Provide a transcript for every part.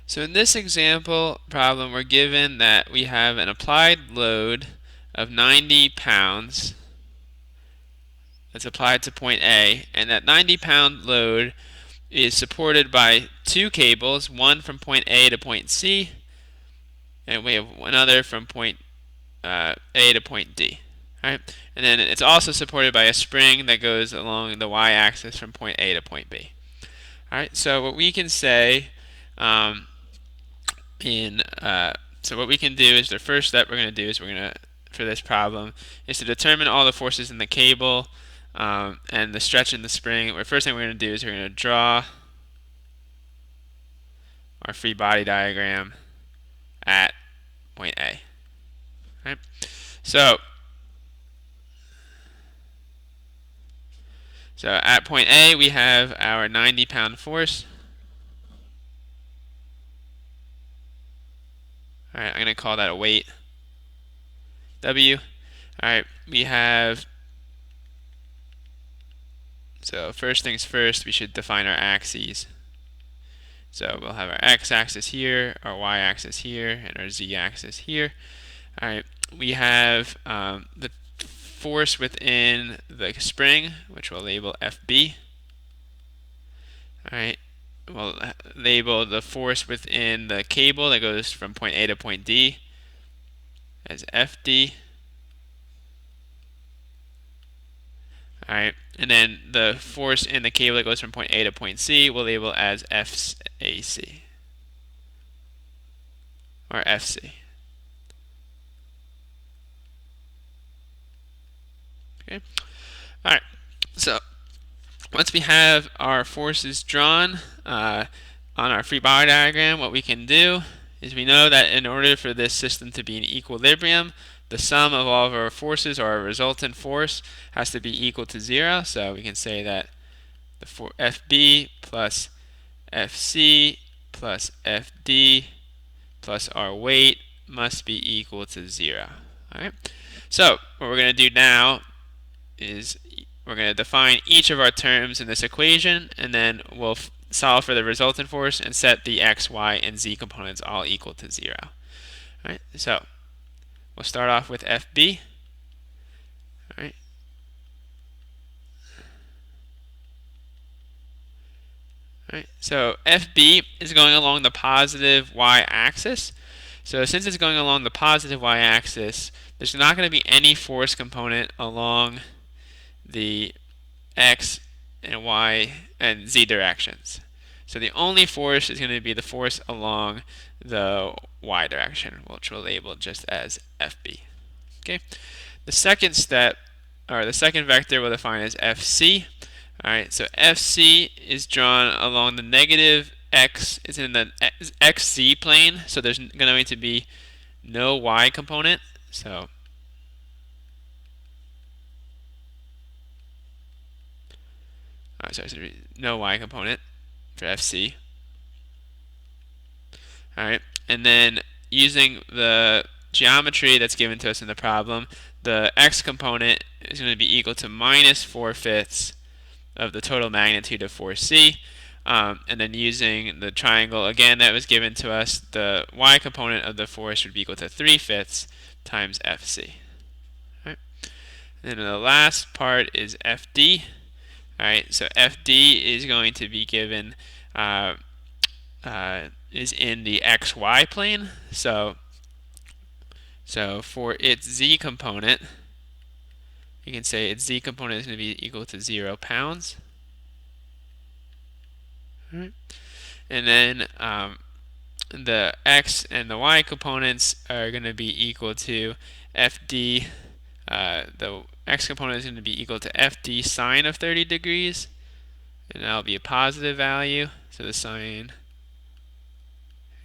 So in this example problem, we're given that we have an applied load of 90 pounds that's applied to point A, and that 90-pound load is supported by two cables, one from point A to point C, and we have another from point A to point D. Right? And then it's also supported by a spring that goes along the y-axis from point A to point B. All right, so what we can say um, so what we can do is the first step we're going to do is for this problem is to determine all the forces in the cable and the stretch in the spring. The first thing we're going to do is we're going to draw our free body diagram at point A. Right? So at point A we have our 90-pound force. All right, I'm going to call that a weight, W. All right, we have, so first things first, we should define our axes. So we'll have our x-axis here, our y-axis here, and our z-axis here. All right, we have the force within the spring, which we'll label FB. All right, we'll label the force within the cable that goes from point A to point D as FD. All right, and then the force in the cable that goes from point A to point C we'll label as FAC or FC. Okay. All right. So once we have our forces drawn on our free body diagram, what we can do is we know that in order for this system to be in equilibrium, the sum of all of our forces, or our resultant force, has to be equal to 0. So we can say that the FB plus FC plus FD plus our weight must be equal to 0. All right. So what we're going to do now is we're going to define each of our terms in this equation, and then we'll solve for the resultant force and set the x, y, and z components all equal to 0. All right, so we'll start off with FB. All right. All right, so FB is going along the positive y-axis. So since it's going along the positive y-axis, there's not going to be any force component along the x and y and z directions. So the only force is going to be the force along the y direction, which we'll label just as FB. Okay. The second step, or the second vector, we'll define as FC. All right. So FC is drawn along the negative x. It's in the xz plane, so there's going to be no y component. So no y component for FC. All right, and then using the geometry that's given to us in the problem, the x component is going to be equal to minus 4/5 of the total magnitude of force C. And then using the triangle again that was given to us, the y component of the force would be equal to 3/5 times FC. All right. And then the last part is FD. All right, so FD is going to be given is in the xy plane. So for its z component, you can say its z component is going to be equal to 0 pounds. All right. And then the x and the y components are going to be equal to FD. The x component is going to be equal to FD sine of 30 degrees, and that'll be a positive value. So the sine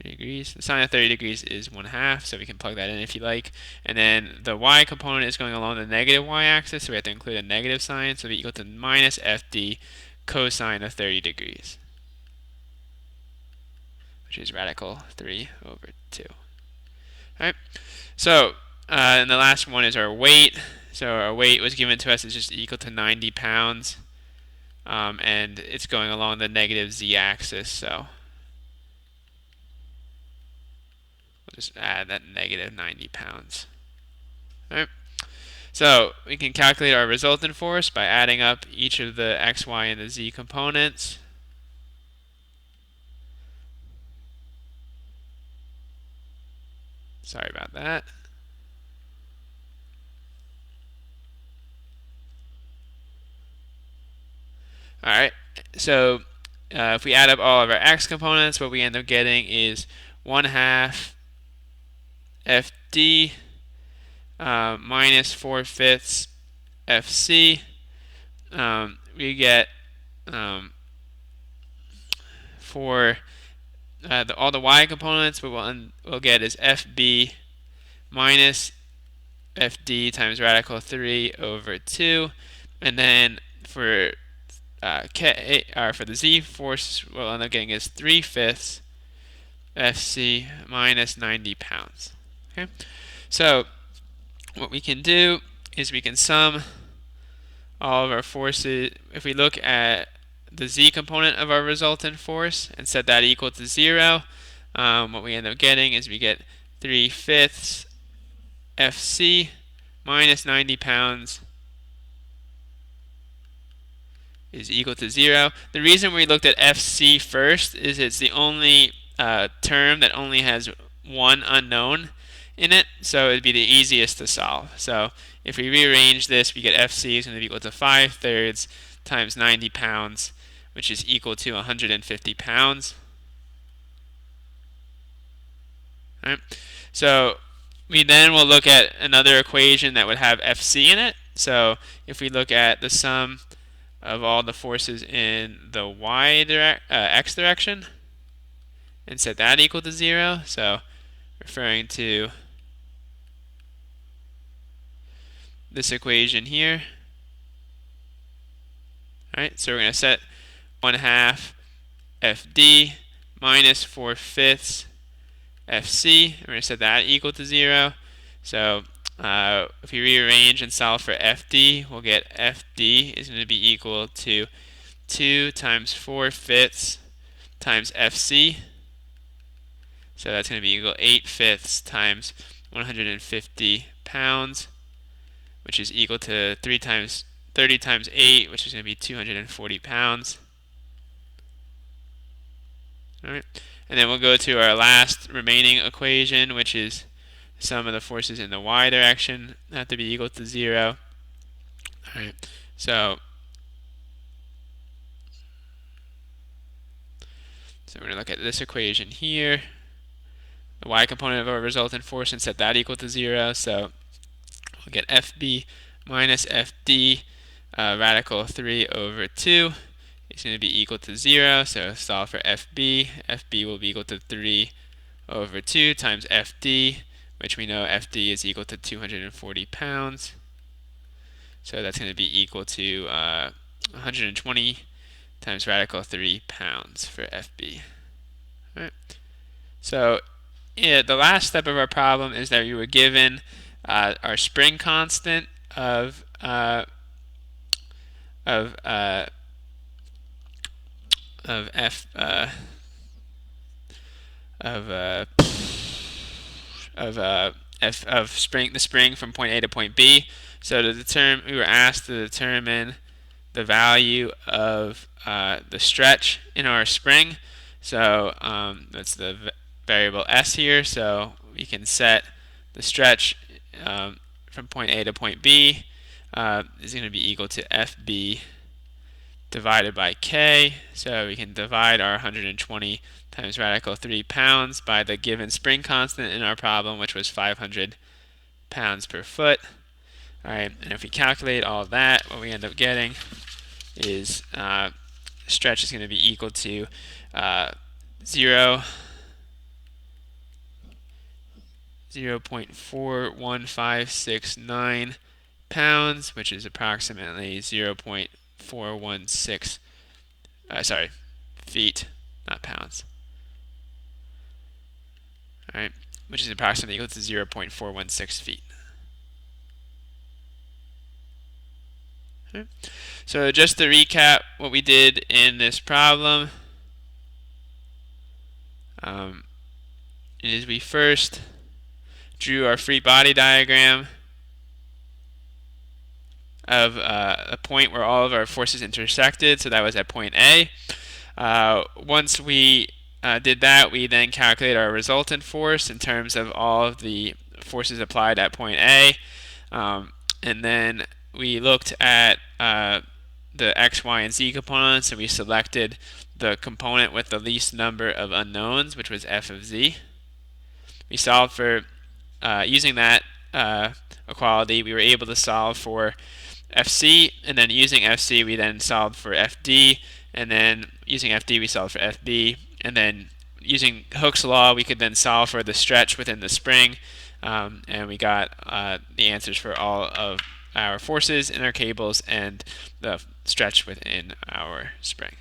degrees. The sine of 30 degrees is 1/2, so we can plug that in if you like. And then the y component is going along the negative y-axis, so we have to include a negative sign, so it'll be equal to minus FD cosine of 30 degrees, which is radical 3/2. All right. So and the last one is our weight. So our weight was given to us is just equal to 90 pounds, and it's going along the negative z-axis. So just add that negative 90 pounds. All right. So we can calculate our resultant force by adding up each of the x, y, and the z components. Sorry about that. All right. So if we add up all of our x components, what we end up getting is 1/2 FD minus 4/5 FC. We get for all the y components, what we'll get is FB minus FD times radical 3 over 2. And then for K, or for the Z force, what we'll end up getting is 3/5 FC minus 90 pounds. Okay, so what we can do is we can sum all of our forces. If we look at the Z component of our resultant force and set that equal to 0, what we end up getting is we get 3/5 FC minus 90 pounds is equal to 0. The reason we looked at FC first is it's the only term that only has one unknown in it, so it'd be the easiest to solve. So if we rearrange this, we get FC is going to be equal to 5/3 times 90 pounds, which is equal to 150 pounds. All right. So we then will look at another equation that would have FC in it. So if we look at the sum of all the forces in the x direction and set that equal to 0, so referring to this equation here. All right, so we're going to set 1/2 FD minus 4/5 FC. We're going to set that equal to 0. So if we rearrange and solve for FD, we'll get FD is going to be equal to 2 times 4/5 times FC. So that's going to be equal to 8/5 times 150 pounds, which is equal to 30 times 8, which is going to be 240 pounds. All right. And then we'll go to our last remaining equation, which is sum of the forces in the y direction have to be equal to 0. All right. So we're going to look at this equation here, the y component of our resultant force, and set that equal to 0. So we'll get FB minus FD radical 3 over 2 is going to be equal to 0. So solve for FB. FB will be equal to 3 over 2 times FD, which we know FD is equal to 240 pounds. So that's going to be equal to 120 times radical 3 pounds for FB. All right. So the last step of our problem is that we were given our spring constant of the spring from point A to point B. So we were asked to determine the value of the stretch in our spring. So that's the variable s here. So we can set the stretch from point A to point B is going to be equal to FB divided by K. So we can divide our 120 times radical 3 pounds by the given spring constant in our problem, which was 500 pounds per foot. All right, and if we calculate all of that, what we end up getting is stretch is going to be equal to 0.41569 pounds, which is approximately 0.416 feet, not pounds. All right, which is approximately equal to 0.416 feet. Okay. So just to recap what we did in this problem, is we first drew our free body diagram of a point where all of our forces intersected, so that was at point A. Once we did that, we then calculated our resultant force in terms of all of the forces applied at point A, and then we looked at the x, y, and z components, and we selected the component with the least number of unknowns, which was f of z. We solved for, using that equality, we were able to solve for FC, and then using FC we then solved for FD, and then using FD we solved for FB, and then using Hooke's law we could then solve for the stretch within the spring, and we got the answers for all of our forces in our cables and the stretch within our spring.